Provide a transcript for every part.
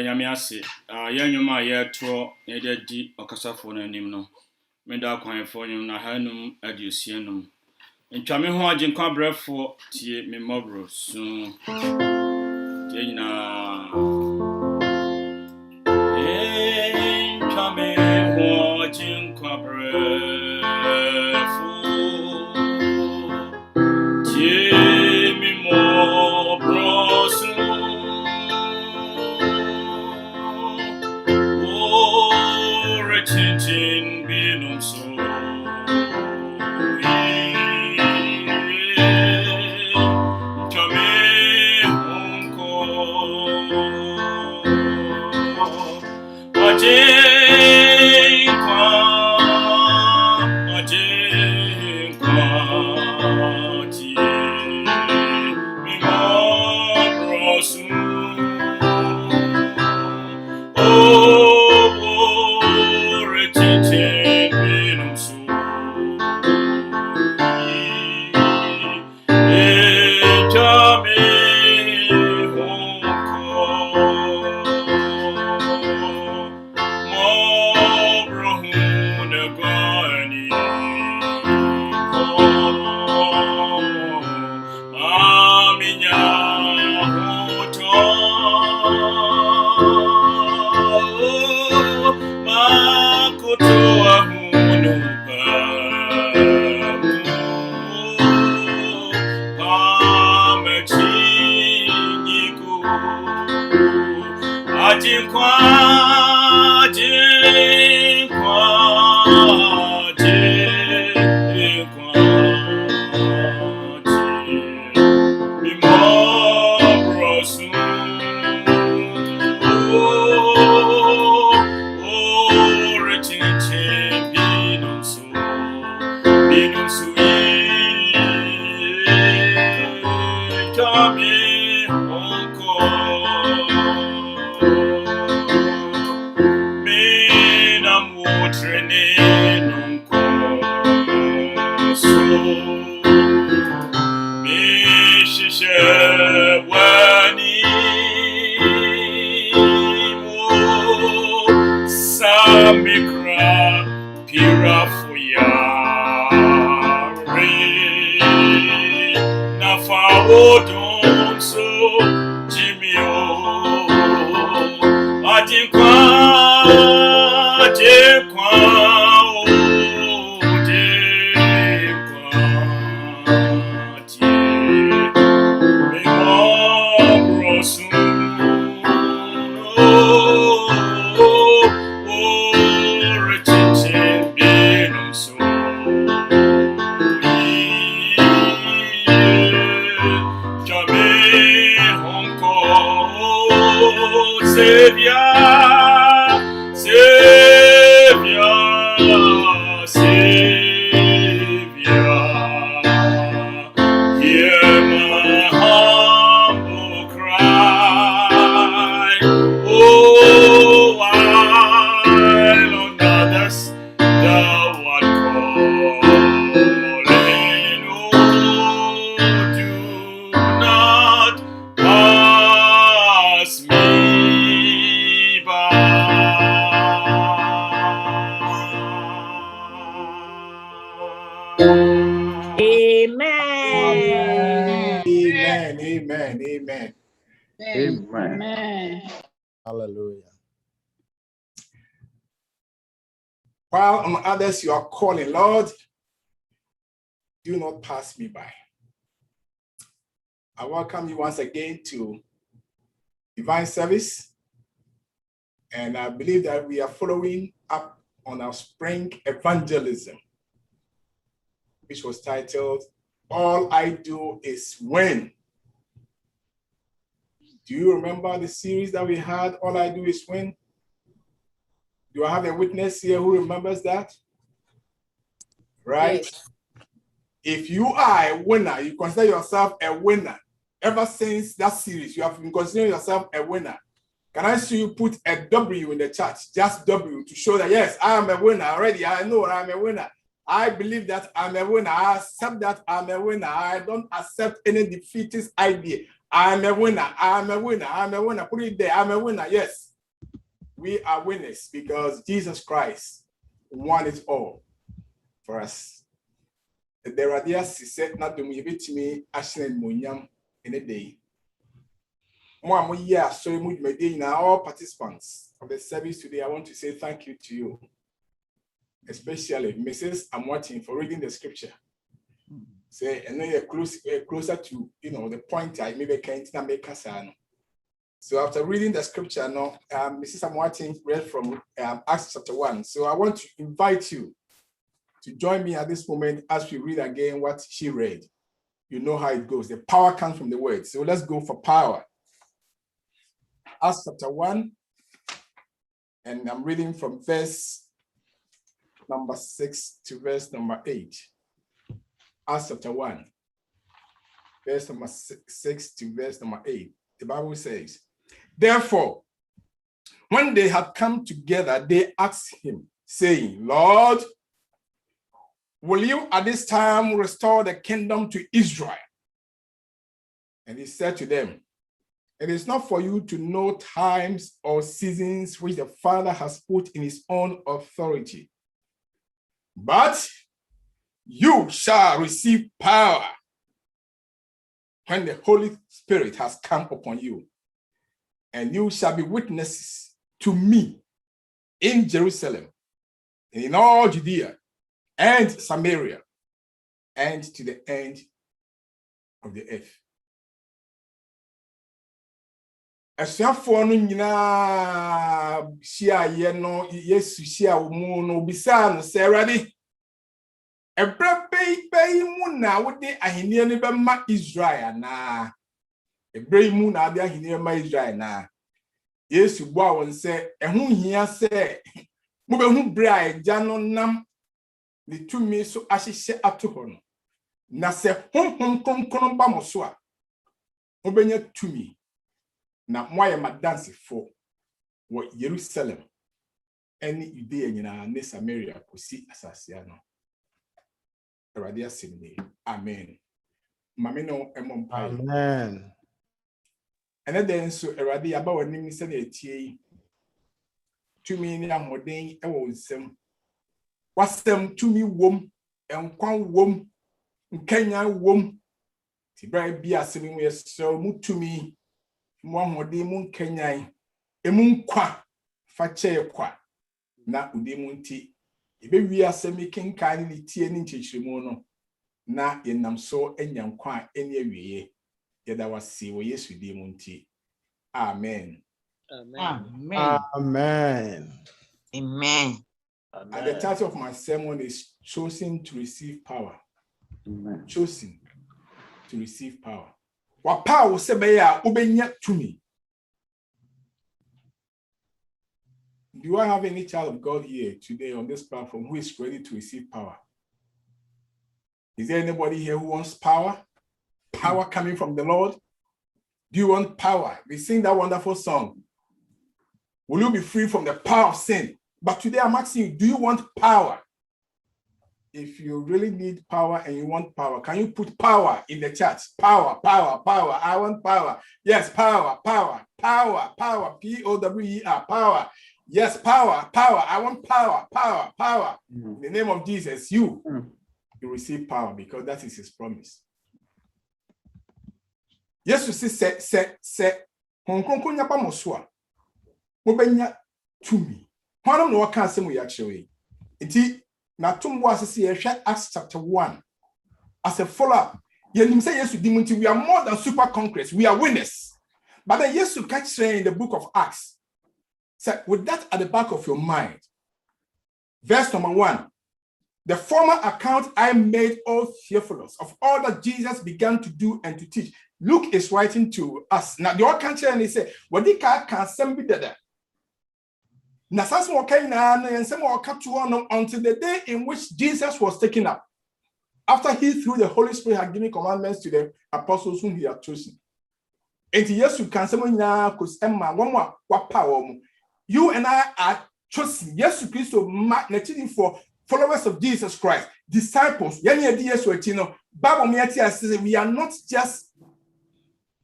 Yamiasi, Yanuma Yato, Neda Okasafo and no. Meda Quine for him, Nahanum, Aducianum. In Chami Hojin Cabra for Tie Memobro soon. Jana Chami Hojin Cabra for Tie Memobro soon. Chin be so Amen. Hallelujah. While on others you are calling, Lord, do not pass me by. I welcome you once again to Divine Service. And I believe that we are following up on our spring evangelism, which was titled, All I Do Is Win. Do you remember the series that we had, All I Do Is Win? Do I have a witness here who remembers that? Right? Yes. If you are a winner, you consider yourself a winner. Ever since that series, you have been considering yourself a winner. Can I see you put a W in the chat? Just W to show that, yes, I am a winner already. I know I'm a winner. I believe that I'm a winner. I accept that I'm a winner. I don't accept any defeatist idea. I'm a winner. I'm a winner. I'm a winner. Put it there. I'm a winner. Yes. we are winners because Jesus Christ won it all for us. There are these said not to me bit me ashen munyam in a day. More yeah, so much may now all participants of the service today. I want to say thank you to you, especially Mrs. Amwatin, for reading the scripture. Say, and then you're closer to the point I maybe can't make us. So after reading the scripture, now Mrs. Amwatin read from Acts chapter 1. So I want to invite you to join me at this moment as we read again what she read. You know how it goes. The power comes from the word. So let's go for power. Acts chapter 1, and I'm reading from verse number 6 to verse number 8. Acts chapter 1, verse number 6 to verse number 8. The Bible says, therefore, when they had come together, they asked him, saying, Lord, will you at this time restore the kingdom to Israel? And he said to them, it is not for you to know times or seasons which the Father has put in his own authority, but you shall receive power when the Holy Spirit has come upon you, and you shall be witnesses to me in Jerusalem, and in all Judea and Samaria, and to the end of the earth. Asuafoɔ no nyinaa hyia yɛ no Yesu hyia wo mu no bisa no sɛ Awurade ɛbrɛ bɛyi mu na wode ahenni no bɛma Israel na ɛbrɛ mu na ade ahenni ma Israel na Yesu boa wɔn sɛ ɛho hia sɛ mobɛhu brɛ a agya no nam ne tumi so ahyehyɛ ato hɔ no na sɛ honhom kronkron ba mo so a mobɛnya tumi na moayɛ madansefo wɔ Jerusalem ɛne Judea nyinaa ne Samaria kosi asase ano. Awurade asɛm ni. Amen. Mame no ɛmmɔ mpaeɛ. Amen. Ɛnɛ dɛ nso Awurade aba w'anim sɛ na etie yi. Tumi ne ahoɔden ɛwɔ nsɛm. Wasɛm tumi wom, ɛnkwan wom, nkanya wom. Tibra bi asɛm mu yɛsɛ mu tumi mu ahoɔden mu nkanyai emu nkwa fa kyɛ kwa na ude mu nti ebewi asɛm kenkan ne tie ne nkyerɛkyerɛmu no na yenam so anya nkwa ene awieye yɛda wase wɔ Yesu di mu nti. Amen. Amen. Amen. Amen. And the title of my sermon is Chosen to Receive Power. Amen. Chosen to receive power. What power sebeya ubenya tumi. Do I have any child of God here today on this platform who is ready to receive power? Is there anybody here who wants power? Power coming from the Lord? Do you want power? We sing that wonderful song. Will you be free from the power of sin? But today I'm asking you, do you want power? If you really need power and you want power, can you put power in the chat? Power, power, power. I want power. Yes, power, power, power, power. P-O-W-E-R, power. Yes, power, power. I want power, power, power. In the name of Jesus, you receive power because that is his promise. Yes, you see, say, Hong Kong, Nyapa Mosua. Mobenya to me. One of the can't say we actually. Na tumbo asisi yehwe Acts chapter 1 as a follow-up. Yenim say Yesu dimunti, we are more than super conquerors, we are winners. But then Yesu catch saying in the book of Acts, so with that at the back of your mind, verse number 1, the former account I made all Theophilus of all that Jesus began to do and to teach. Luke is writing to us. Now the old country and he said, what the car can send me that. Until the day in which Jesus was taken up, after he through the Holy Spirit had given commandments to the apostles whom he had chosen. And yes, you can say, you and I are chosen. Yes, Christ magnetic for followers of Jesus Christ, disciples. We are not just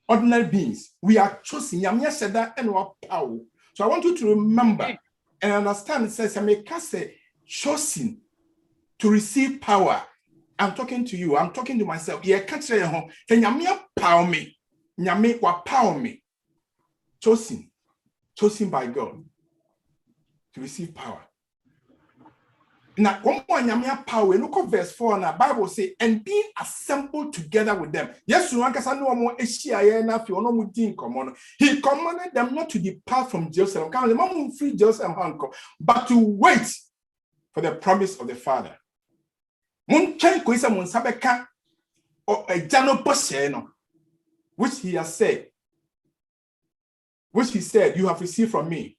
ordinary beings. We are chosen. And our power. So I want you to remember and understand. It says, "I chosen to receive power." I'm talking to you. I'm talking to myself. Yeah, can't say home. Power me. Nyame wa power me. Chosen by God to receive power. Now, one more nyame power. Look at verse 4. Now, Bible say, and being assembled together with them. Yes, you want no more he commanded them not to depart from Jerusalem. Free Jerusalem, but to wait for the promise of the Father. Which he said, you have received from me.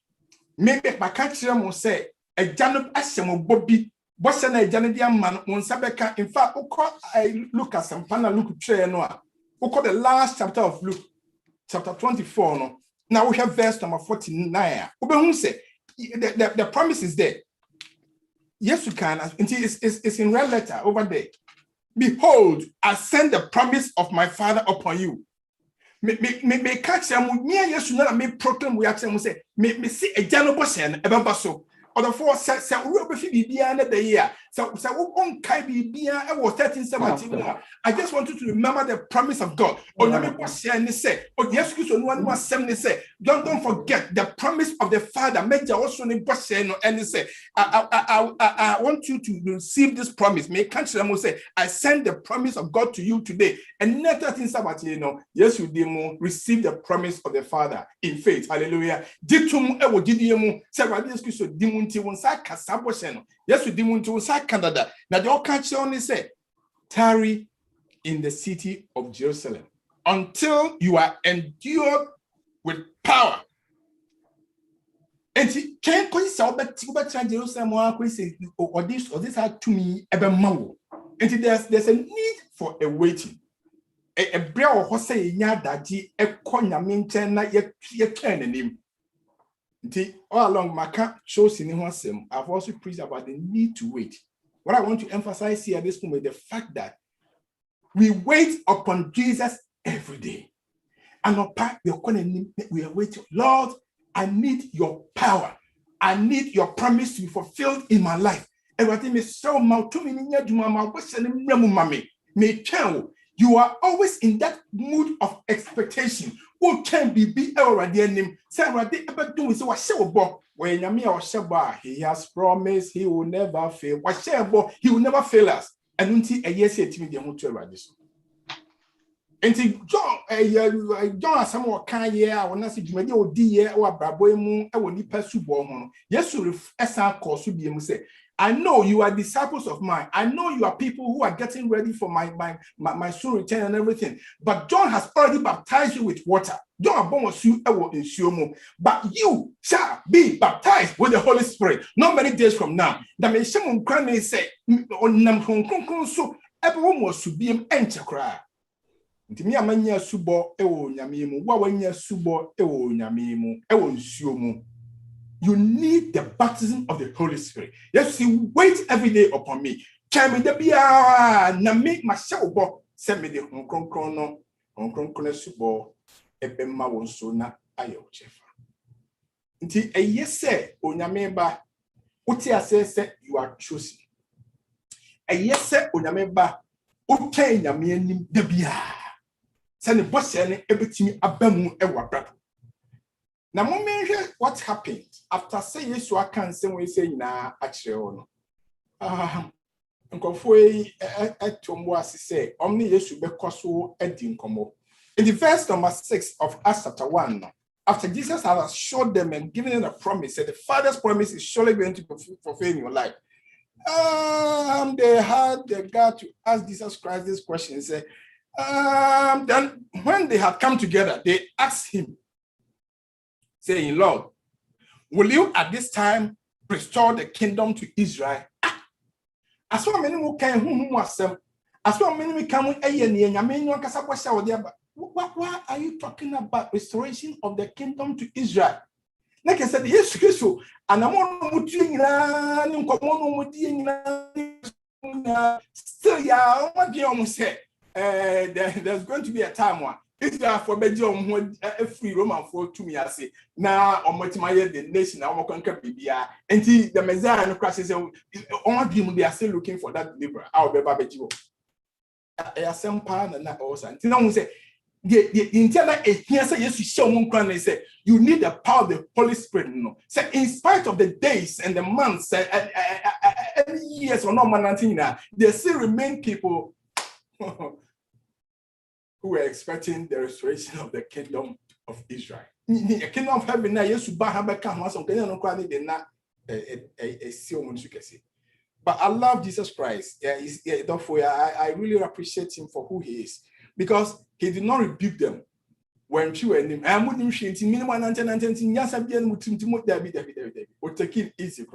Maybe my country will say, a Janop Asham Bobby, Boston, a Janadian man, Monsabeka. In fact, I look at some panel look tray noir. Who call the last chapter of Luke, chapter 24. No? Now we have verse number 49. Who say the promise is there. Yes, you can. It's in red letter over there. Behold, I send the promise of my Father upon you. Me catch them. Me yes, you know me proclaim. We actually say me see a general person about so. Or the four said we will be beyond the year. So on kai be beyond. I was 1317. I just want you to remember the promise of God. Or you say, oh yes, you know one 70 say. Don't forget the promise of the Father. Make your also in person and say, I want you to receive this promise. May country them say, I send the promise of God to you today. And not that in Sabbath, yes, you demo receive the promise of the Father in faith. Hallelujah. Ditum ewo didiemu say radius so dimunti won sa kasabo seno. Yes, you dimunti won sa Canada. Now the country only say, tarry in the city of Jerusalem until you are endured with power. And he can't go to Jerusalem or this are to me ever more. And there's a need for a waiting. A brew of Jose Yadaji, a conya maintain like your turn name. All along my camp shows in him. I've also preached about the need to wait. What I want to emphasize here at this moment, the fact that we wait upon Jesus every day. And we are waiting. Lord, I need your power. I need your promise to be fulfilled in my life. Everything is so you are always in that mood of expectation. Who can be already name? Say already ever do is what show when Yami or Sheba, he has promised he will never fail. What share he will never fail us. And until a year said to me, the hotel radis. And John, some more kind year, I will not see Jimmy or dear or Braboy, I will need pursue bomb. Yes, you SR course would be say. I know you are disciples of mine. I know you are people who are getting ready for my soon return and everything. But John has already baptized you with water. John was you in but you shall be baptized with the Holy Spirit. Not many days from now. The Mesham Crane say on Nam Hong so everyone was to be an enchakra. Timia mania subo ewo nyamimu, wawanya subo ewo nyamimu, ewo nsuomu. You need the baptism of the Holy Spirit. Yes, you wait every day upon me. Chime the bia na make my show send me the Hong Kong subo ebema wonso na ayo chefa. Nti yes say onyameba uti say you are chosen. Yes say onyameba uti nyame nim da bia. Send the boss and everything abamu ewa brabo. Now, what happened after saying yes, I can't say we say na actually. Nkofoi etomwasi say omni yesu bekoso edinkomo. In the verse number 6 of Acts chapter 1, after Jesus had assured them and given them a promise, said the Father's promise is surely going to fulfill in your life. They had the God to ask Jesus Christ this question. Say, then when they had come together, they asked him, saying, Lord, will you at this time restore the kingdom to Israel? As so many who came whom was them, as so many come with why are you talking about restoration of the kingdom to Israel? Like I said, yes, so and I'm still, yeah, what do you say? There's going to be a time Israel for Belgium a free Roman for 2 years. Now on multimedia the nation I want conquer Bibia and the Messiah and crashes on dream they are still looking for that deliverer. I'll be Babaji. I some pan and that also. And now we say the internal here say yes, you show one crown and say you need the power of the Holy Spirit. No, say in spite of the days and the months and years or no man, there still remain people who were expecting the restoration of the kingdom of Israel. The kingdom of heaven now, yes, but I love Jesus Christ. Therefore, I really appreciate him for who he is, because he did not rebuke them when she were in him. I wouldn't shame take it easy.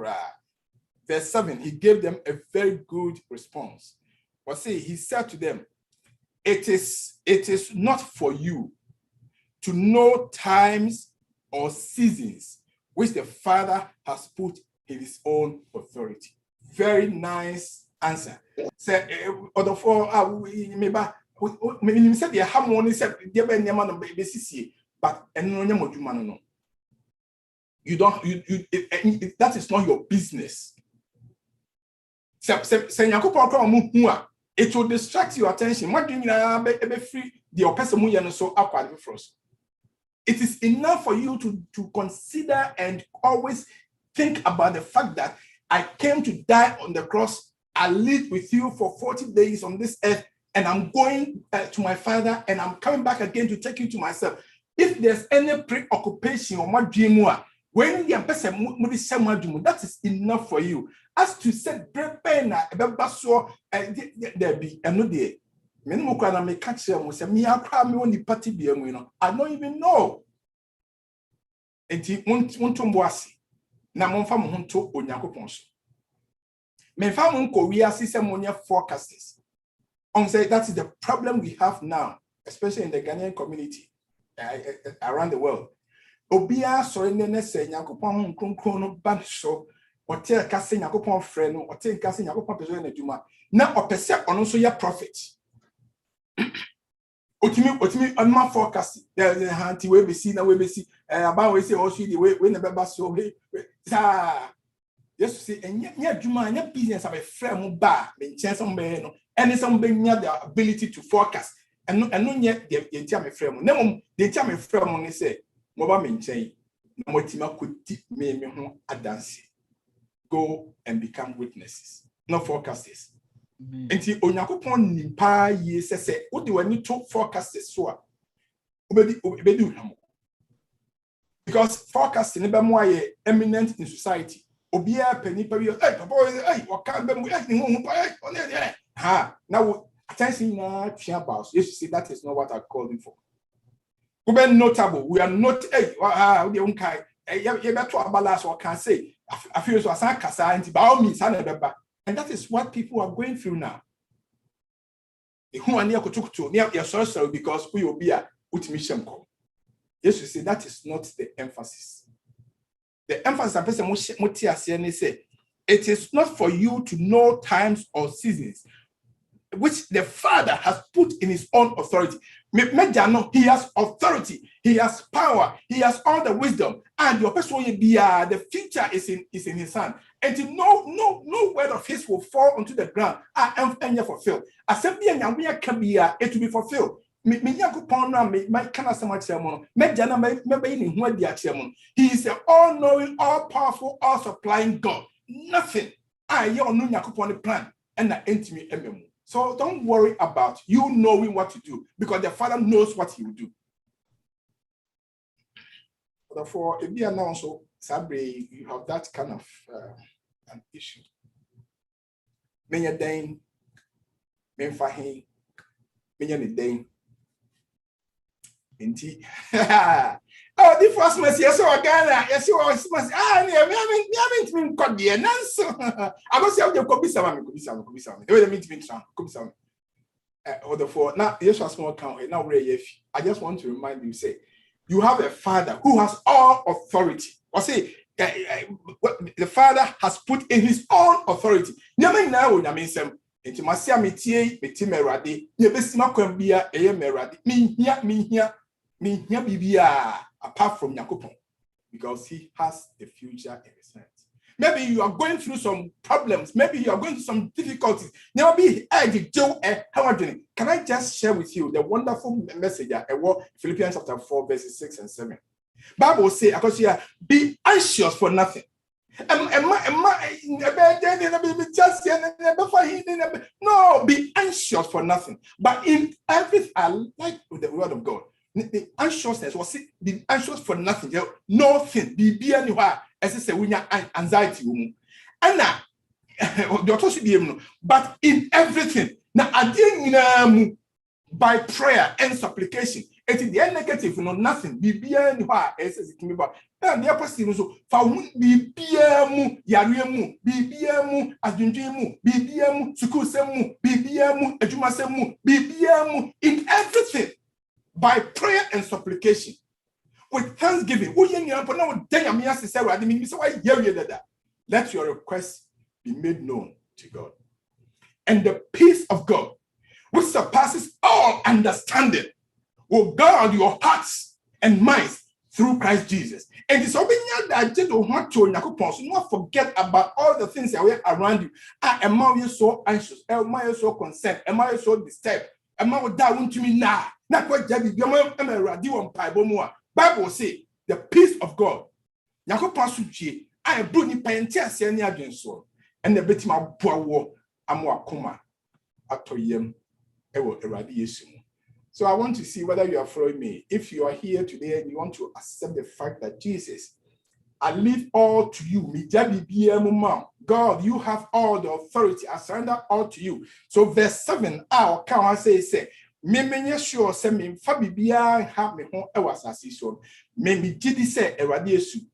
Verse 7, he gave them a very good response. But see, he said to them, it is not for you to know times or seasons which the Father has put in his own authority. Very nice answer. Say, other for maybe said the harmony said but no. You don't that is not your business. It will distract your attention. What do you mean? Free the person so awkward first. It is enough for you to consider and always think about the fact that I came to die on the cross. I lived with you for 40 days on this earth, and I'm going to my Father, and I'm coming back again to take you to myself. If there's any preoccupation or my dream, when the person that is enough for you. As to say, prepare there be no day. I don't even know. And he won't na monfa mo honto Onyankopon so. Menfa mo Korea system monya forecasters. On say that is the problem we have now, especially in the Ghanaian community around the world. Obia sorry nene say Nyankopon kronkron no ban so. Hotel kase Nyankopon frɛ no, hotel kase Nyankopon pese na adwuma. Na opese ono so ya prophet. Otimi on forecast. There hanti we be see na we be see about we say also the way we never so we yes see enya adwuma enya business abe frɛ mo ba me nkyɛn some be no any some be nya the ability to forecast and no nye the ntia me frɛ mo na mom the ntia me frɛ mo ne say mo ba me nkyɛn na mo tima kodi me ho adanse. Go and become witnesses, not forecasters. Enti Onyankopon nimpa ye se wo de wani to forecasters so obedi hamo. Because forecasting be mo aye eminent in society. Obia panipa wi papa waka be mo ni hu pa ha now attention na twa about. Yes, see that is not what I called him for. We be notable. We are not we dey unkai you better balance what can say. I feel so as I kasa by all means and that is what people are going through now. Who are near Kotukto near your sorcery because we will be a ultimation call. Yes, you see, that is not the emphasis. The emphasis of person say it is not for you to know times or seasons which the Father has put in his own authority. He has authority, he has power, he has all the wisdom, and your person the future is in his hand. And no word of his will fall onto the ground and fulfilled. As it will be fulfilled. He is the all-knowing, all-powerful, all-supplying God. Nothing. The plan and the intimate. So don't worry about you knowing what to do, because the Father knows what he will do. Therefore, if you are also Sabre, you have that kind of an issue. Menya dain, menfahin, menya ni dain. Inti. Oh, the first mercy, yes, or Ghana, yes, you are mercy. Me haven't been caught the answer. I go say, you could be some. They mean to be some. Or the four. Now, yes, a small count. Now, I just want to remind you, say, you have a Father who has all authority. Or say, the Father has put in his own authority. Enti masia metie merade. Ye besima kwam bia eye merade. Me hia bibia apart from Yakupon, because he has the future in his hands. Maybe you are going through some problems. Maybe you are going through some difficulties. Now be how are you doing? Can I just share with you the wonderful message at Philippians chapter 4, verses 6 and 7. Bible say, because here, be anxious for nothing. No, be anxious for nothing. But in everything, I like the word of God. The anxiousness was be anxious for nothing. Nothing. Be anywhere. As I say, we have anxiety. And now, but in everything, now I didn't by prayer and supplication. It is the negative, nothing. Be anywhere. As it can be about. And the opposite so for be yariemu, be adunjemu, be sukusemu, be ejumasemu, be in everything. By prayer and supplication, with thanksgiving, let your requests be made known to God. And the peace of God, which surpasses all understanding, will guard your hearts and minds through Christ Jesus. And it's that just want to not forget about all the things that are around you. Am I so anxious? Am I so concerned? Am I so disturbed? Am I down to me now? Not what Bible say the peace of God. I am bringing pentia senior against so and the bit my poor amwakuma atoyem ewo irradiation. So I want to see whether you are following me. If you are here today and you want to accept the fact that Jesus, I leave all to you. God, you have all the authority. I surrender all to you. So verse 7, I'll come and say, me sure say me fabibia have me home ewas asison. Me jidi say eradiyesu.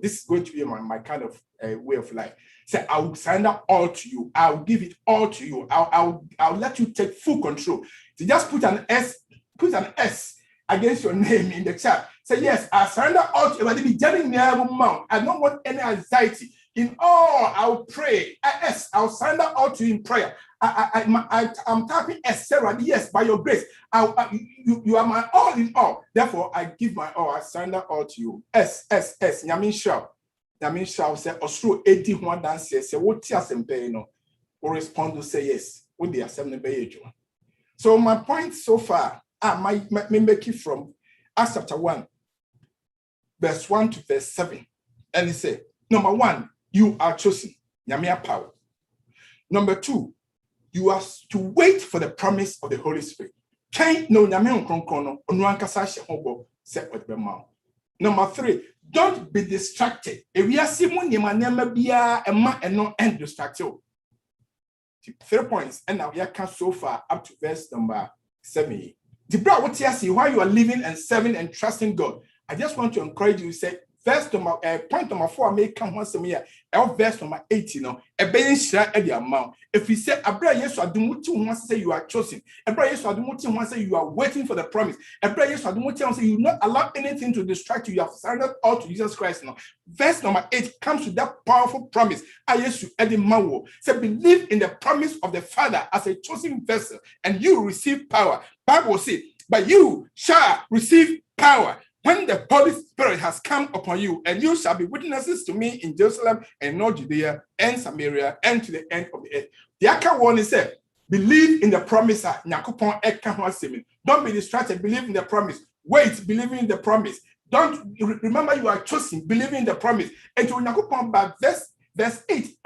This is going to be my kind of way of life. Say, I will surrender all to you. I will give it all to you. I'll let you take full control. So just put an S against your name in the chat. Say, yes, I surrender all to you. I don't want any anxiety. In all, I'll pray. I'll surrender all to you in prayer. I'm typing S, Sarah, yes, by your grace. You are my all in all. Therefore, I give my all. I surrender all to you. S. Yamin shall say, Osro 81 dance, say, what tears and pay no, or respond to say yes, with the assembly by. So, my point so far, I make it from Acts chapter 1, verse 1 to verse 7. And he said, number 1, you are chosen. Yamia power. Number 2, you are to wait for the promise of the Holy Spirit. Number 3, don't be distracted. If we are seeing and distracted. 3 points, and now we are so far up to verse number 7. The brother, what you see, while you are living and serving and trusting God, I just want to encourage you. Say, verse number point number 4, I may come once a year. Verse number 8, a bench share at the amount. If we say, Abra, yes, I do want to say you are chosen. Abra, yes, I do want to say you are waiting for the promise. Abra, yes, I do want to say you not allow anything to distract you. You have surrendered all to Jesus Christ now. Verse number 8 comes to that powerful promise. I yes, you Eddie Mawo. Say, believe in the promise of the Father as a chosen vessel, and you receive power. Bible says, but you shall receive power when the Holy Spirit has come upon you, and you shall be witnesses to me in Jerusalem and North Judea and Samaria and to the end of the earth. The other one is said, believe in the promise. Don't be distracted. Believe in the promise. Wait, believing in the promise. Don't remember you are chosen. Believing in the promise. And to verse 8,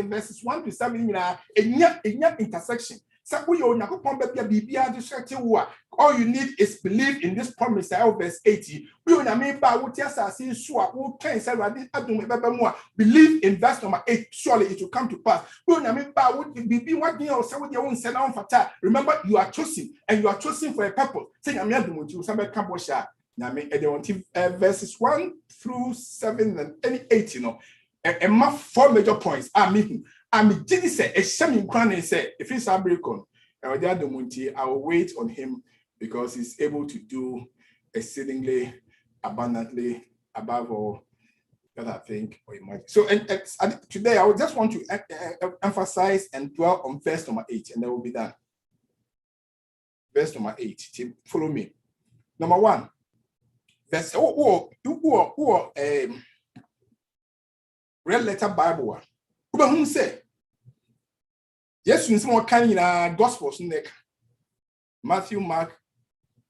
verses 1 to 7, a intersection. All you need is believe in this promise. Verse 80. Believe in verse number 8. Surely it will come to pass. Remember, you are chosen, and you are chosen for a purpose. Verses 1 through 7 and 8, and 4 major points. I'm Jenny said, a shaman cranny said, if it's a breakon, I will wait on him because he's able to do exceedingly abundantly above all that I think or imagine. So and today I would just want to emphasize and dwell on verse number 8, and then we'll be done. Verse number 8. Follow me. Number 1. Verse red letter Bible. Who say? Yes, you see what kind of Gospels in there. Matthew, Mark,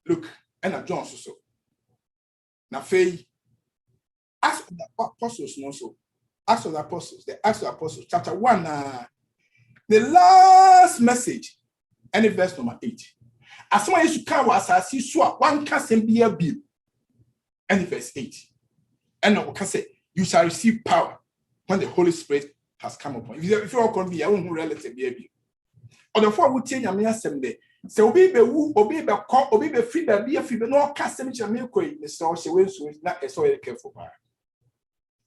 Luke, and John so. Now, Faye, Acts of the Apostles, also. Acts of the Apostles, chapter 1, the last message, and verse number 8. As soon as you come, as I see, so one can be a bill, and verse 8. And I can say, you shall receive power when the Holy Spirit has come upon you. If you are going to be your own relative, baby. Or the four would change your assembly. So be free, be a free, but no custom to make the store. She will not a so careful.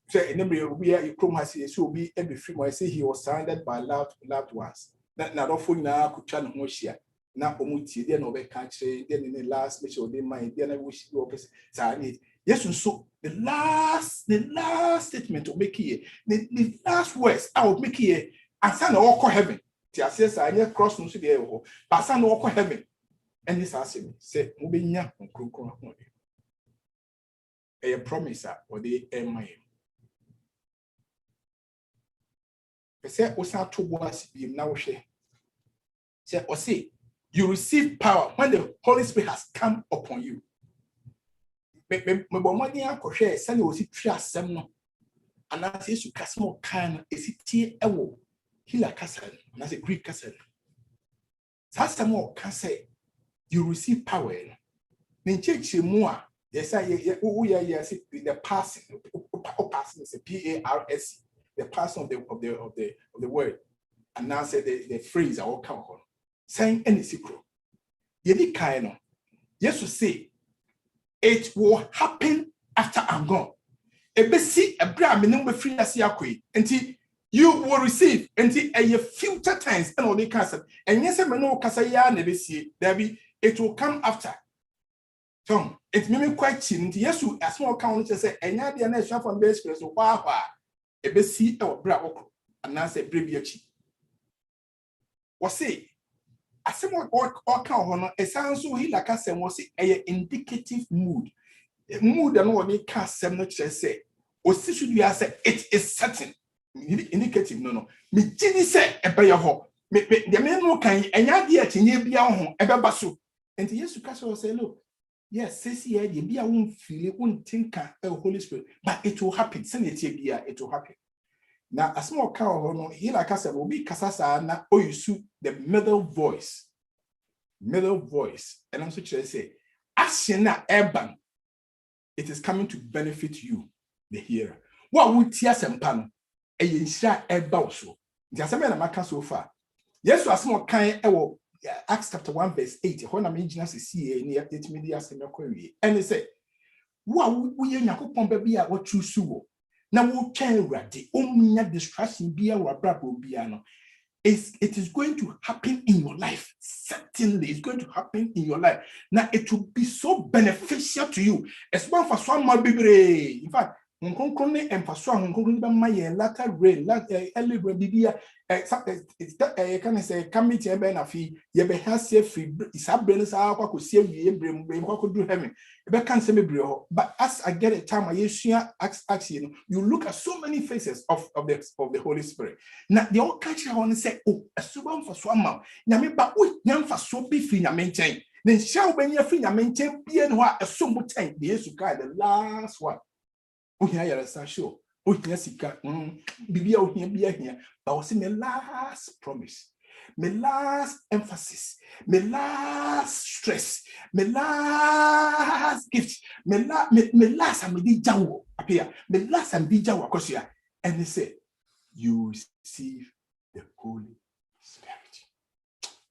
Say, in the we are Chrome has so be every free. I say he was surrounded by loved ones. Not often now could channel Moshia. Now, Omuti, then over country, then in the last which they mind, then I wish you opposite. Yes, so the last statement to make here, the last words I would make here, and son walk heaven. Tia says I near cross no see the air, but son walk heaven. And this answer me, say, Mubinya on Kruko. A promise or the MI. I say, Osa to was be now share. Say, or say, you receive power when the Holy Spirit has come upon you. Me money uncle share, send you see trust some no. And I say, you cast more kind, is it tea ewo? Hila castle, and as a Greek castle. That's the more can say, you receive power. Then check more. Yes, the passing is a PARS, the passing of the word. And now say the phrase I will come on. Saying any secret. Yedi kaino. Yes, to say it will happen after I'm gone. Ebesi ebra minimum free asiakwe. Until you will receive until a future times and all the cancer. And yes, I know Kasaya never see there be it will come after. Tom, it may be quite chin. Yes, you a small count say, and ya the nation from base place. Wow, ebesi or bra and now say breviachi. What say? I say what count a sound so he like I said was a indicative mood. A mood and what they can't say. Or should we say it is certain. Indicative no. Me Jenny say a bay of hope. The men no can and yet near be our home, ever basu. And yes, to Castle say, look, yes, says here, the be a won't feel it, won't think a Holy Spirit, but it will happen. Send it here, it will happen. Now, a small cow, he like I said, will be Casasa, now, oh, you suit the middle voice. And I'm such to say, Ashena Urban, it is coming to benefit you, the hearer. What would tears and pan? A yinsha about so. There's a man of my so far. Yes, a small kind of Acts chapter 1, verse 8. When I'm in see near 8 media semi-query. And they say, what would we in Yakupon baby at what you sue? Now, we'll tell the only distraction be our brabo piano. It is going to happen in your life. Certainly, it's going to happen in your life. Now, it will be so beneficial to you. As one for some more baby. In fact, and for some latter rain, early baby. Can I say, come meet your benefit? You be has free. It's a brain. I could see you. What could do heaven? But as I get a time, I share action. You look at so many faces of the Holy Spirit. Now the old culture want to say, oh, a suban for swamma. Yami, but we yam for so be free. Maintain. Then shall when you're free, maintain. Be and what a summer tank. The Yesu guy, the last one. Oh, here you're sure. Oh, yes, he can. Be here. But I was in my last promise. My last emphasis, my last stress, my last gift, my last amidi jawo appear, my last amidi jawo akosia, and they say, you receive the Holy Spirit.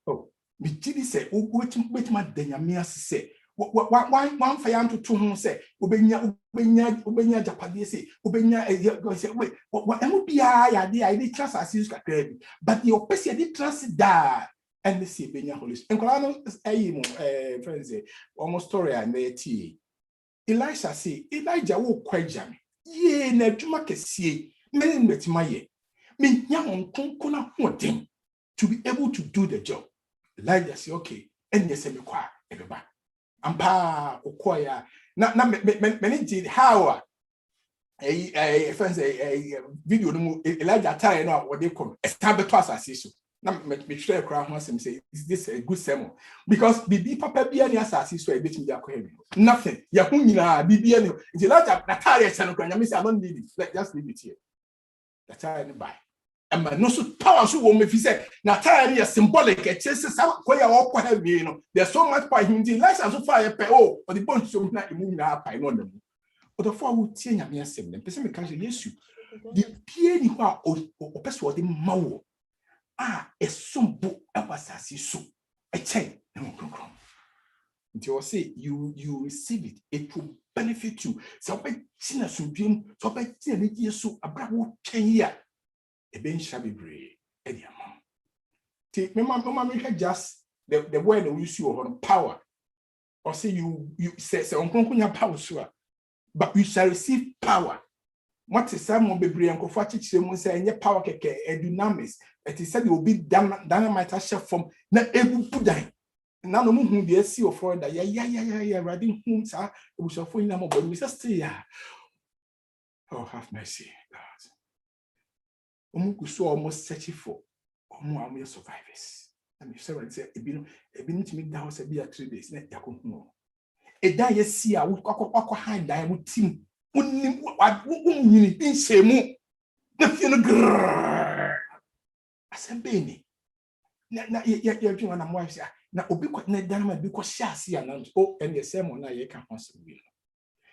Oh, me jidi say, wait my denyamia say. One fire to 2 say, Ubenya Japadi say, Ubenya say, wait, what I did trust as you can, but the opposite did trust that, and the sea Benya Holy Spirit. And Colano, friends, almost story and the tea. Elisha say, Elijah will quite jam. ye na adwuma kɛseɛ many metima ye me nyam konkona hoden to be able to do the job. Elijah say okay and yes me kwa ebeba ampa okoya na many did how a video no Elijah tie no what they come establish asase so na me share crowd once and say is this a good sermon because bibi papa bia ni asase so e beti me akọ heavy nothing ya hu nyina bibi ani Elijah na tire channel kwanya me say I don't need it, let just leave it here that tire buy and my no so power so wo me fi say na tire is symbolic e chese sa ko ya wo kwa heavy no there's so much power in the life so far pe oh or the bone so na emu nyina pa no dem but the four will tie nyame asem dem pese me ka Yesu the pie ni ho a o pese wo de mawo esumbu ewasasi so a chain until you say you receive it, it will benefit you. So by China Sumbium, so by Tina so a bravo 10 year a bench shall be brave. Take Mamma just the word that we use you on power. Or say you say on power, sure, but you shall receive power. What is some be brave and comforted say and your power a dunamis. It is said you will be dynamite chef from na able to die. Now no who the see of for that yeah riding whom sir we shall find them but we say oh have mercy God. So almost searching for more survivors. And you say a been to make the house be 3 days. Let you know. A die see I would hide die with team. Wouldn't be shame. The funeral. I said, Benny. Na you're doing one wife say na obi kwa na dan ma bi kwa shasi announce oh and the sermon na ye ka honsel bi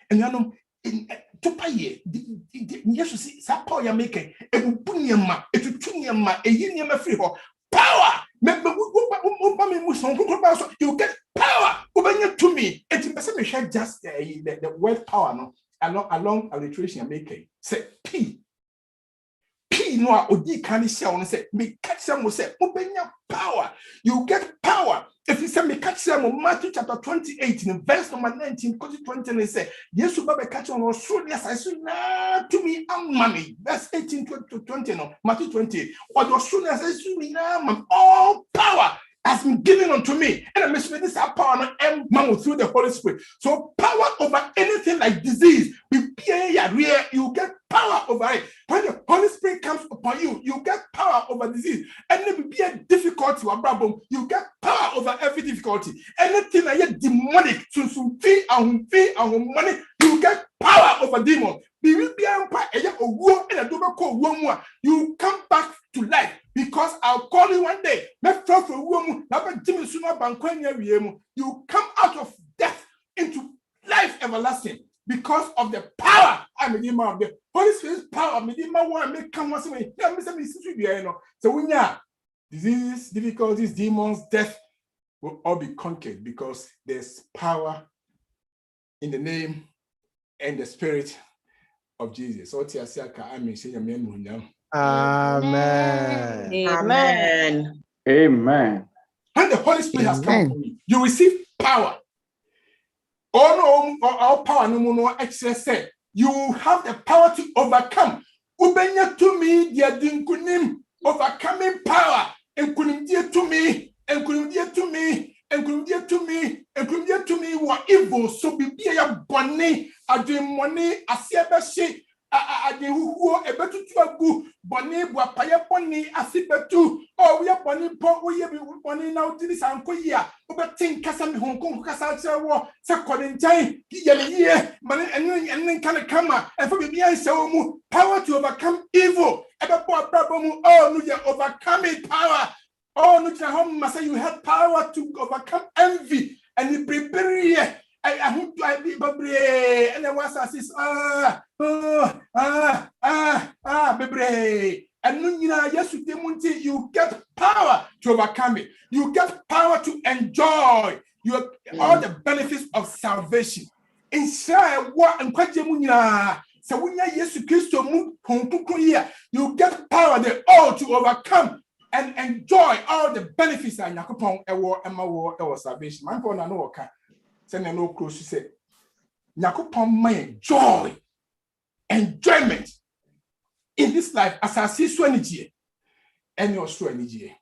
and you know to paye Jesus see sa power ya make e bu niam etutu niam e yi niam free ho power you get power obanya to me it person me share just the word power no along alliteration making say p no odi can share on say me catch them say obenya power you get power if you say me catch them Matthew chapter 28 in verse number 19 because 20 and say yes you be catch on so yes I say na to me am money verse 18 to 20 no Matthew 20 or the soon as I say me na all power has been given unto me and I must this power and man through the Holy Spirit so power over anything like disease you get power over it. When the Holy Spirit comes upon you, you get power over disease. And there will be a difficulty or problem, you get power over every difficulty. Anything that is demonic, money, you get power over demons. You come back to life because I'll call you one day. You come out of death into life everlasting. Because of the power, I'm a demon of the Holy Spirit's power. I'm a demon one make come once away. So when diseases, difficulties, demons, death will all be conquered because there's power in the name and the spirit of Jesus. So Amen. Amen. Amen. When the Holy Spirit has come upon you, you receive power. Oh no, all power no excess. You have the power to overcome. Ubenya to me, dear dinkunim, overcoming power. And couldn't dear to me, and couldn't dear to me, and couldn't dear to me, and couldn't dear to me what evil. So be a bonny, I dream money, I see a shit. I do who a better to a good bonny, what paya bonny, I see better. Oh, we are bonny, pop, we have bonny now to this uncle here. But think Cassam Hong Kong Cassam war, second time, year, money and then can come and for me, so power to overcome evil. About problem, oh, no, you overcoming power. Oh, no, home must say you have power to overcome envy and you prepare. I hope I be baby, and then once I says, baby. And yes, you get power to overcome it. You get power to enjoy all the benefits of salvation. Inside what and quite so when yes, you get power the all to overcome and enjoy all the benefits and our salvation. My phone, I know. Send no close to say, Yakupon my joy. enjoyment in this life as I see so energy and also energy.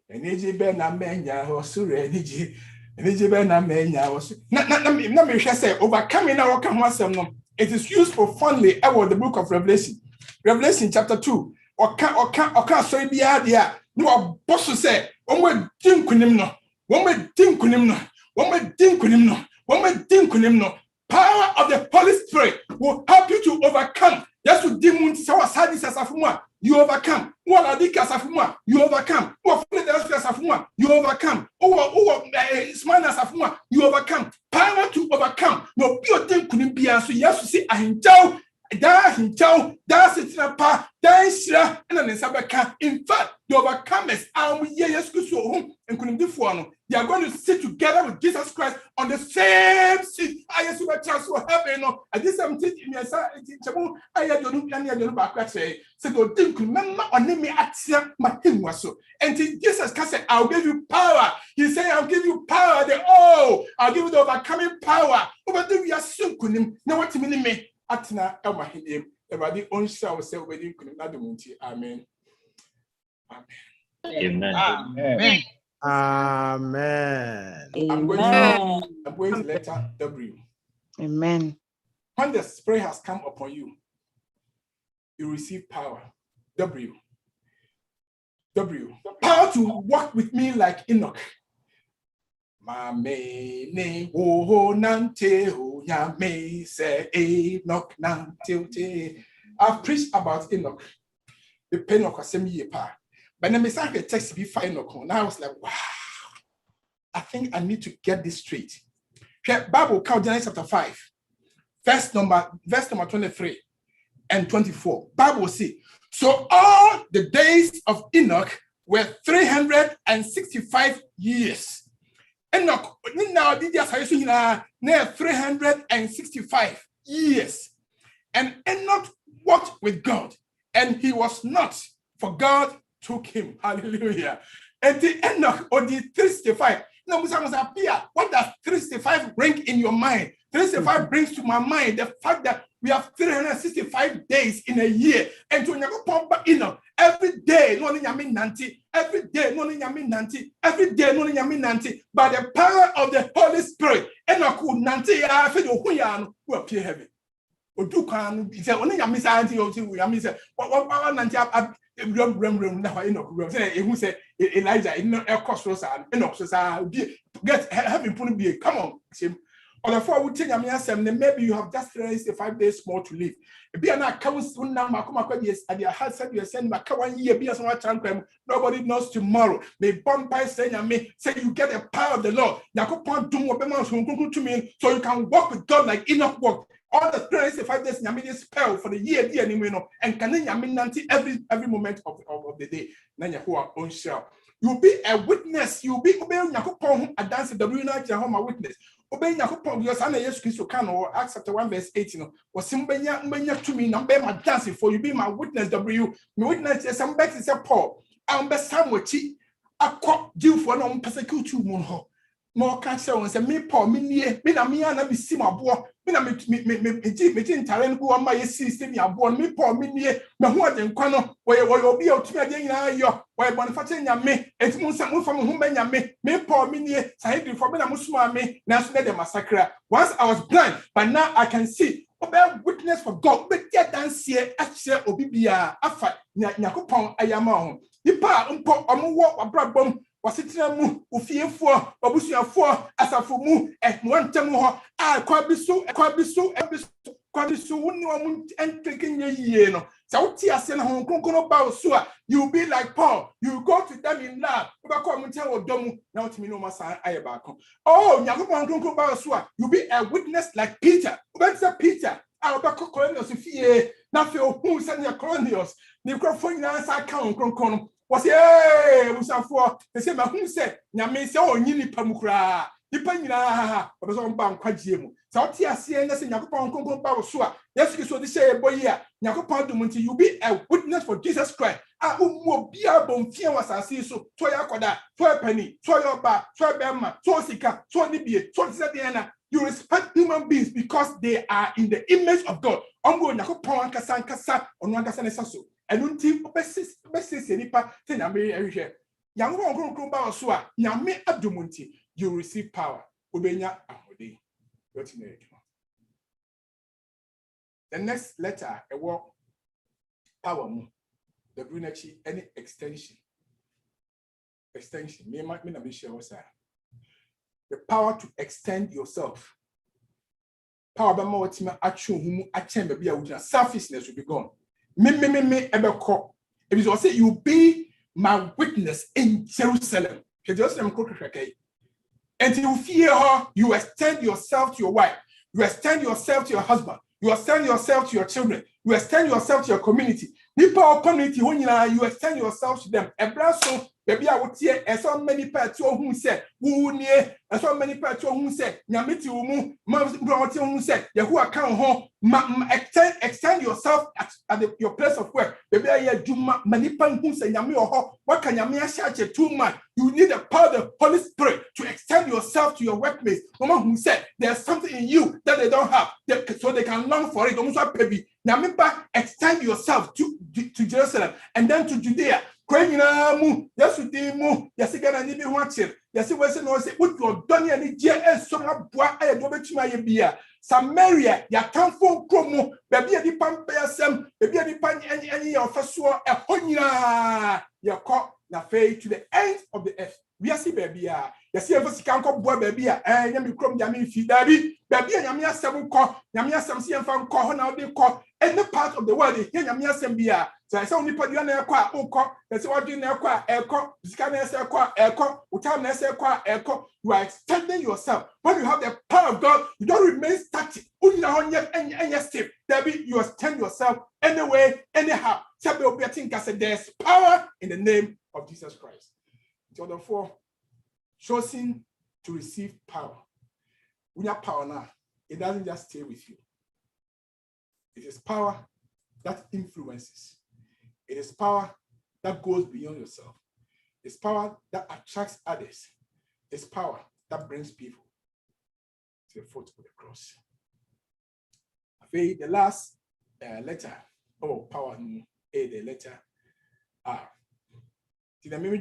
Energy be na menya also energy. Energy be na menya also. Na me say overcoming na waka ho asem no. It is used profoundly about the book of Revelation. Revelation chapter 2. Oka so bia dia no boss say onwe dinkunim no. Onwe dinkunim no. Onwe dinkunim no. Onwe dinkunim no. Power of the Holy Spirit will help you to overcome. Just to demon sawa sadis asafumwa, you overcome. What adika asafumwa, you overcome. What asafumwa, you overcome. Smile asafumwa, you overcome. Power to overcome. No pure thing couldn't be so yes to see a hinjao, da sitina pa, da isra, and then sabaka. In fact, the overcomers are we yes home and couldn't do for. They are going to sit together with Jesus Christ on the same seat. I assume a chance will happen. At this time, I don't back say, so don't think remember on me at my him was so. And Jesus can say, I'll give you power. He said, I'll give you power. I'll give you the overcoming power. Over the we are soon couldn't know what to mean me. Atina Elma him. Everybody on shall say, wedding couldn't not do. Amen. Amen. Amen. Amen. I'm going to letter W. Amen. When the Spirit has come upon you, you receive power. W. Power to walk with me like Enoch. Ma me ne ho nante ho ya me se Enoch nante. I've preached about Enoch. The pain of assembly pa. But then I saw the text be fine. And I was like, wow, I think I need to get this straight. Bible count Genesis chapter 5, verse number 23 and 24. Bible say, so all the days of Enoch were 365 years. Enoch, now did you say 365 years. And Enoch walked with God, and he was not, for God took him. Hallelujah. And the Enoch or the 365. Now, Appiah, what does 365 bring in your mind? 365 brings to my mind the fact that we have 365 days in a year. And to Enoch, every day, no nanti, every day, no nanti, every day, no nanti, by the power of the Holy Spirit, Enoch nanti, I feel who appear heaven. Do can say only Yamisa auntie or Yamisa. What nanti who said Elijah in no air cost and Enoch get having put be come on. Or the 4 would tell me maybe you have just 5 days more to live. Be an account soon now, yes, and your house said you send my 1 year, be as much time. Nobody knows tomorrow. May Bombay say you get the power of the Lord. Nakopon to more to me, so you can walk with God like Enoch walked. All the 365 days, Yamini spell for the year, and can Yaminanti every moment of the day. Nanya who are own shell. You'll be a witness, you'll be obeying Yakupon, a dance the Bruna Jahoma witness. Obey Yakupon, your son, yes, Christo can or Acts chapter 1, verse 18, or Simbanya to me, number my dancing for you be my witness, W. My witness, some back is a Paul. I'm best somewhere cheap. I caught you for no persecute you, Moonho. More cancer and say, me, Paul, me, na be see my boy. Me talent who am my system, you are born me, Paul, me, me, who then quano, where you be out to me again, your where Boniface me, it's Musa from whom me, Paul, me, Sahid for me, Musma me, National de Massacre. Once I was blind, but now I can see. Obey witness for God, but yet dance here, actually, Obibia, Afa, Yakupon, Ayamon. The pa, walk a brabum. Was it mu ufiefo obusuafo asafomu nwantemu ho kwabisu woni omu entrekenye yie no sa uti ase na ho konkono ba so a you be like Paul, you go to them in love ubakọ omunte odomu na otimi no masa aye ba kon oh nyakopon konkono ba so a you be a witness like Peter ubekse Peter ubakọ Cornelius fie na fe ohun se ne Cornelius ni krofo nyina sa kan konkono was Musafo, they say, who said, Yamisa or Nini Pamukra, Dipana, or the Zomban Quajimu. Sautia Sienna and Yakupon Congo Bawsua. Yes, you saw the say, boy, yeah, Yakupon Dumunti, you be a witness for Jesus Christ. I will be a bomb fear was I see so, Toya Koda, Toy Penny, Toya Ba, Toy Bama, Tosika, Tony Bia, Tosadiana, You respect human beings because they are in the image of God. I'm going to go pound kasa on one kasa nesaso. And until best nipa say nyame ehwe. Nyame won kron ba so a nyame adomunti. You receive power. Obenya ahode. The next letter, a word power mu. The brunechi any extension. Extension. Me na be share what's the power to extend yourself. Power by more team action action be a selfishness will be gone. Me ebeko. If you say you be my witness in Jerusalem. Jerusalem and you fear her, you extend yourself to your wife, you extend yourself to your husband, you extend yourself to your children, you extend yourself to your community. People community when you extend yourself to them. So baby, I would hear and so many parts who said, who near, and so many parts who said, Yamiti Umu, who said, Yahoo account home, extend yourself at your place of work. Baby, I do many pan who say Yami or what can Yamia share 2 months? You need the power of the Holy Spirit to extend yourself to your workmates. Mama who said there's something in you that they don't have, so they can long for it. Almost baby. Now, extend yourself to Jerusalem and then to Judea. Yes, we did move. Yes, again, I need to watch it. Yes, it was no say, what you have done any year and so much. I do it to my beer. Samaria, ya can't phone promo, baby, a dipam beasem, baby, a dipan any of us saw a honya. Ya caught na faith to the end of the earth. We are see baby. Yes, ever see can't call boy baby, and Yami Crom Yami feed baby, baby, and Yamia 7 call, Yamia some CM fan call, now they call any part of the world, here Yamia Sembia. So I saw Nipa Diana Qua, Unco, that's what you know, Echo, Scanner Qua, Echo, Utam Echo. You are extending yourself. When you have the power of God, you don't remain static. And step. Debbie, you extend yourself anyway, anyhow. There's power in the name of Jesus Christ. So therefore, choosing to receive power. When you have power now, it doesn't just stay with you. It is power that influences. It is power that goes beyond yourself. It's power that attracts others. It's power that brings people to the foot of the cross. The last letter, power, the letter R. When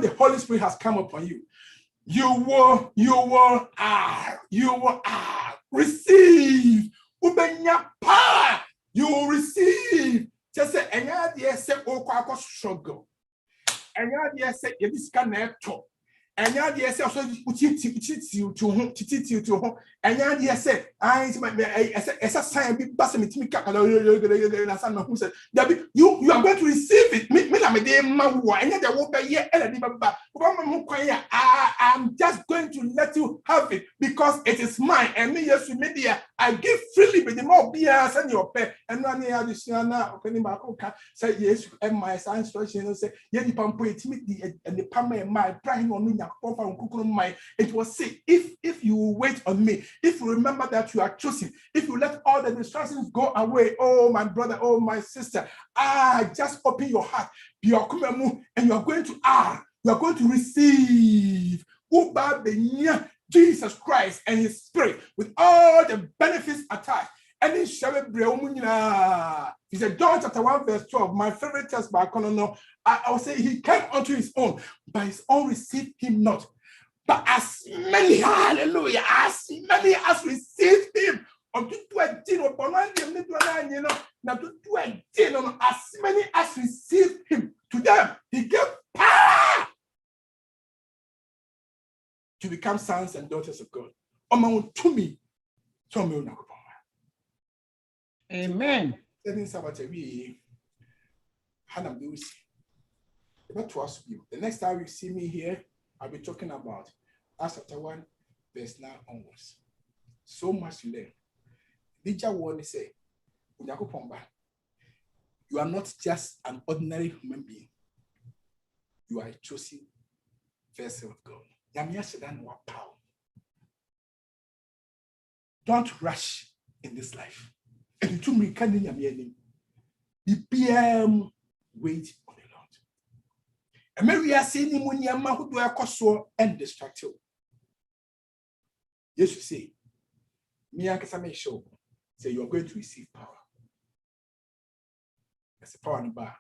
the Holy Spirit has come upon you, you will receive. Power. You will receive. Just say, and ya say, oh, struggle. And ya say, this can talk. And ya say, also, to home. And ya say, as a sign, be passing me, you are going to receive it. I'm just going to let you have it because it is mine. And me, yes, media, I give freely, but the more beer and your pay. And one year, the opening back, say, yes, and my son's instruction say, Yeti Pampo, and the Pama, my prime on me, it was say, if you wait on me, if you remember that you are choosing, if you let all the distractions go away, oh, my brother, oh, my sister, just open your heart, and you are going to receive Jesus Christ and his spirit with all the benefits attached. And it shall be he said, John chapter 1, verse 12, my favorite text by Conono, I will say he came unto his own, but his own received him not. But as many, hallelujah, as many as received him, as many as received him, to them he gave power to become sons and daughters of God. Amen. The next time you see me here, I'll be talking about Acts chapter 1, verse 9 onwards. So much to learn. Dija want to say, you are not just an ordinary human being. You are a chosen vessel of God. Don't rush in this life. And to me, wait on the Lord. And maybe I say, and distract you. Yes, you say, me and Kasame show, say you are going to receive power. As a power in the bar,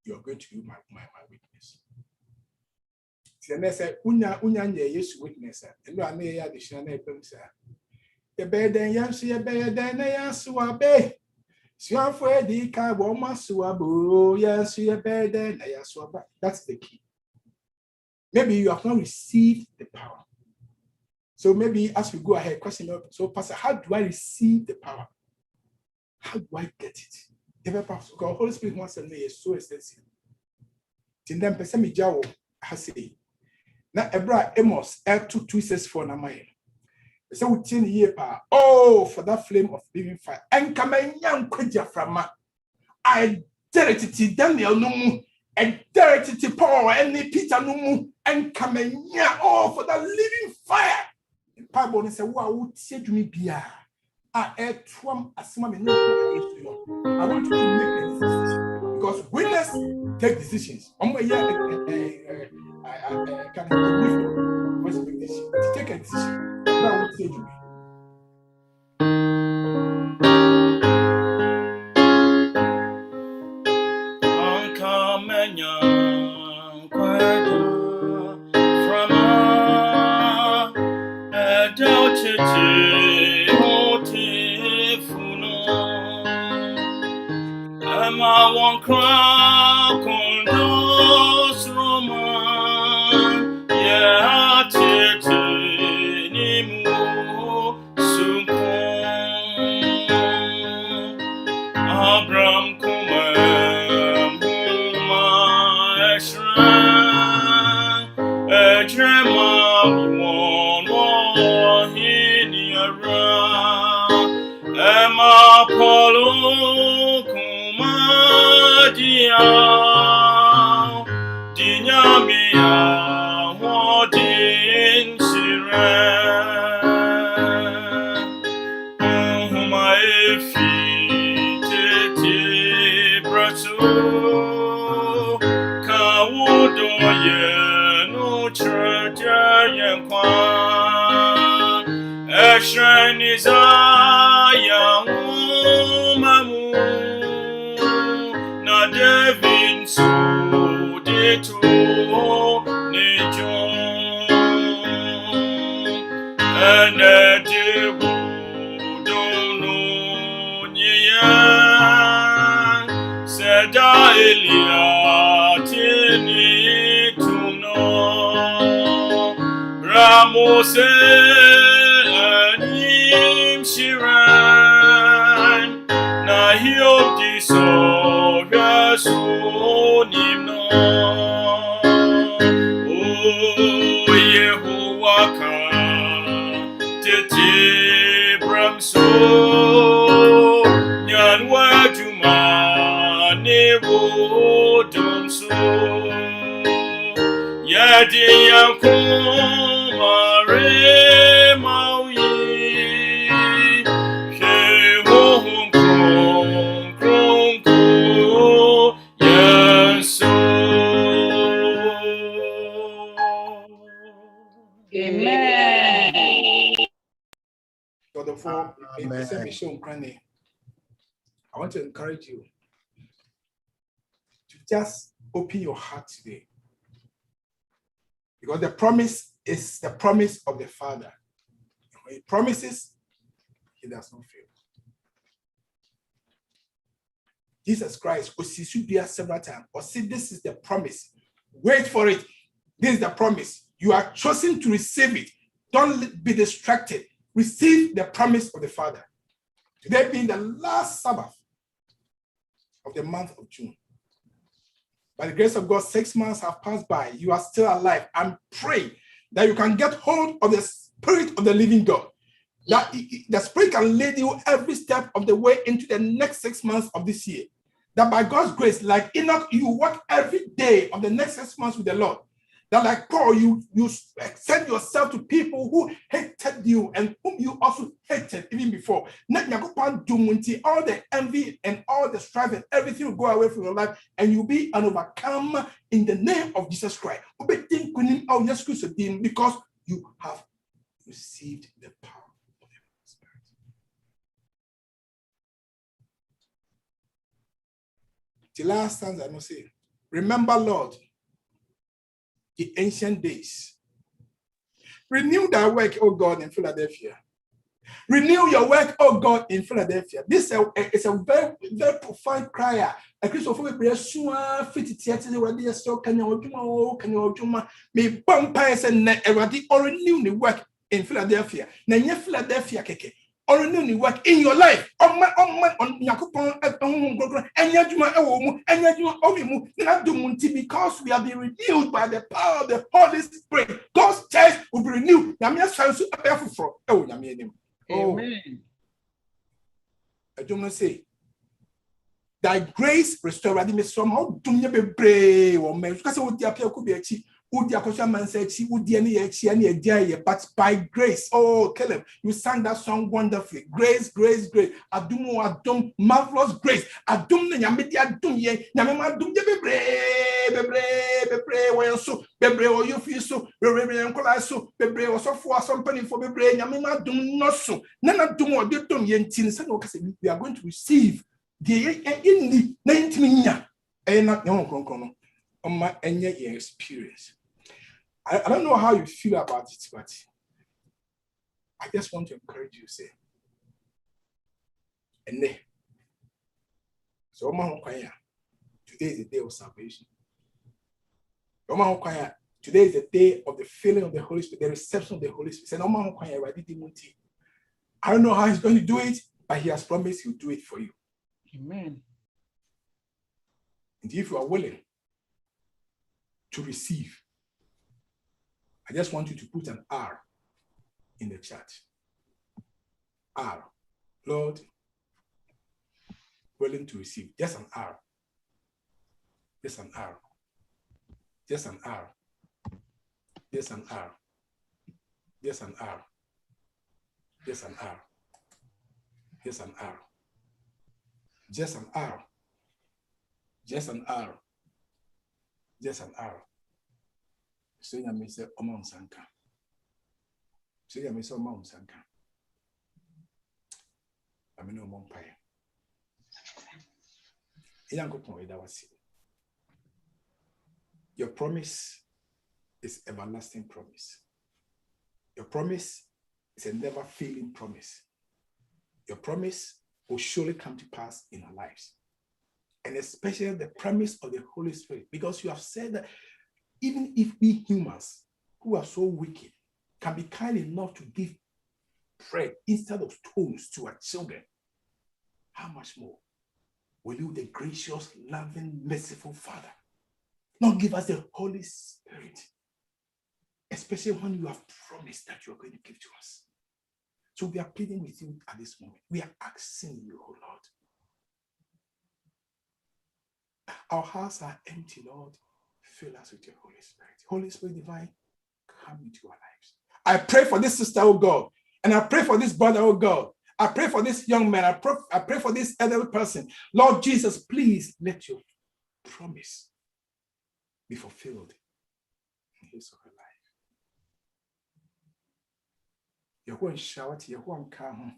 you are going to be my witness. See, and I said, Unya, yes, witness, and no, I may add the Shana Pemsa. The bed and Yancy, a bed and a Yansua Bay. So for the car, woman, Suabu, Yancy, a bed and a Yasua. That's the key. Maybe you have not received the power. So maybe as we go ahead, question, so Pastor, how do I receive the power? How do I get it? The Holy Spirit wants to know is so extensive. Tindem Pesami Jawo has say. Now Ebra Amos L2 twists for Namayan. So we tin here power. Oh, for that flame of living fire. And come a young quidja from my identity Daniel no and dirty Paul and Peter no and come a oh for that living fire. Bible says, "Wow, would say to me, Bia, I twam as my no. I want you to make a decision because winners take decisions. On my year, can make decision. Take a decision. Now, what say to me? One crown condos Roman, yeah, Nimu Sunkon Abram Kumam Huma Eshran Ejrema Won Hiniara Emma Polo Dinyamia Wadin Siren Humaefi Tete Brasu Kawudoye no Trajayan Kwan Eshren Isaiah Mamu Devin so de to Nijon and de don't know Nyan said Elia Tini to know Ramose Anim Shiran na he of this so nimno oh Yehovah ka tete bramso nyan wajuma ne bodumso yadi yakumare mawi I want to encourage you to just open your heart today. Because the promise is the promise of the Father. When he promises, he does not fail. Jesus Christ, several times, or see, this is the promise. Wait for it. This is the promise. You are chosen to receive it. Don't be distracted. Receive the promise of the Father. Today being the last Sabbath of the month of June. By the grace of God, 6 months have passed by. You are still alive. And pray that you can get hold of the Spirit of the living God. That the Spirit can lead you every step of the way into the next 6 months of this year. That by God's grace, like Enoch, you walk every day of the next 6 months with the Lord. That like Paul, you send yourself to people who hated you and whom you also hated even before. All the envy and all the strife and everything will go away from your life and you'll be an overcomer in the name of Jesus Christ. Because you have received the power of the Holy Spirit. The last times I must say, remember, Lord, the ancient days. Renew thy work, O God, in Philadelphia. Renew your work, oh God, in Philadelphia. This is a very, very profound cry. A Christopher be a sua fitted theatre where they are still can you may bumpires and already or renew the work in Philadelphia. Nanya Philadelphia keke. Or renew the work in your life. On Yakupon at home, and Yajuma and Yajuma Omimu, not Dumunti, because we have been renewed by the power of the Holy Spirit. God's church will be renewed. Namia Sansu Appiah. Oh, Yamianim. Amen. I don't say thy grace restore me somehow. Do me be brave or man. Because what the Appiah could be a cheap. Would the Akosha man say she would the any day, but by grace. Oh, Caleb, you sang that song wonderfully. Grace, grace, grace. Adum, marvelous grace. Adum, Yamiti, Adum, Yamama, Dum, Bebre, when so, Bebre, or you feel so, Bebre, and Colasso, Bebre, or so for somebody for Bebre, Yamama, Dum, not so. Nana Dum, or Dum, Yentin, we are going to receive the in the 19 years. And not young on my any experience. I don't know how you feel about it, but I just want to encourage you to say, and so today is the day of salvation. Today is the day of the filling of the Holy Spirit, the reception of the Holy Spirit. I don't know how he's going to do it, but he has promised he'll do it for you. Amen. And if you are willing to receive, I just want you to put an R in the chat. R. Lord, willing to receive. Just an R. Just an R. Just an R. Just an R. Just an R. Just an R. Just an R. Just an R. Just an R. Just an R. So you may say Omon Sanka. So you may say Omon Sanka. I mean Omon Paya. Your promise is everlasting promise. Your promise is a never failing promise. Your promise will surely come to pass in our lives. And especially the promise of the Holy Spirit, because you have said that even if we humans who are so wicked can be kind enough to give bread instead of stones to our children, how much more will you, the gracious, loving, merciful Father, not give us the Holy Spirit, especially when you have promised that you are going to give to us? So we are pleading with you at this moment. We are asking you, oh Lord. Our hearts are empty, Lord. Fill us with your Holy Spirit. Holy Spirit divine, come into our lives. I pray for this sister, oh God, and I pray for this brother, oh God. I pray for this young man. I pray for this elderly person. Lord Jesus, please let your promise be fulfilled in his or her life. Yahuwah shawati, Yahuwah nkaho,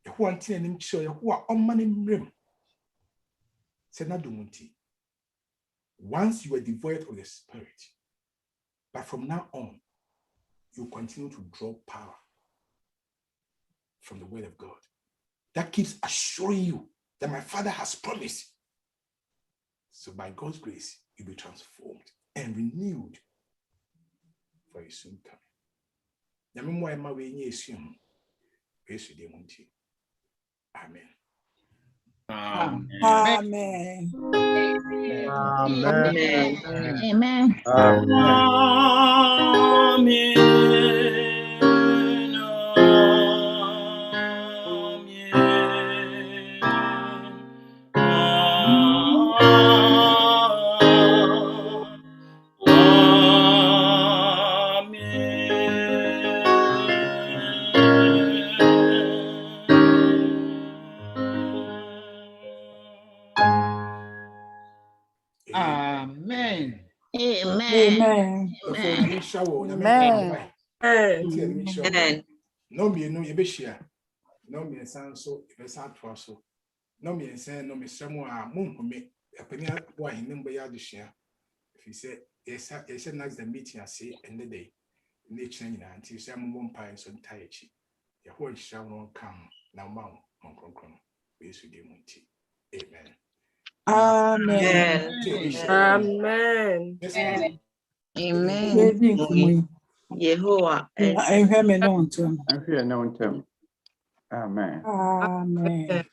Yahuwah ntine nimcho, Yahuwah omani mrim. Senadumunti. Once you are devoid of the Spirit, but from now on, you continue to draw power from the word of God. That keeps assuring you that my Father has promised. So by God's grace, you'll be transformed and renewed for your soon coming. Amen. Amen. Amen. Amen. Amen. Amen. Amen. Amen. Amen. Amen. Amen. No me no you be share. No me sound so if it's out for so. No me say no me somewhere moon me a penny boy in number yard share. If you say yes, it's next the meeting I say and the day. Nature until some one pine so tired. Your whole shall not come now mount on concron. We should do munti. Amen. Amen. Amen. Amen. Yehovah. I have me known to him. I fear no term. Amen. Amen.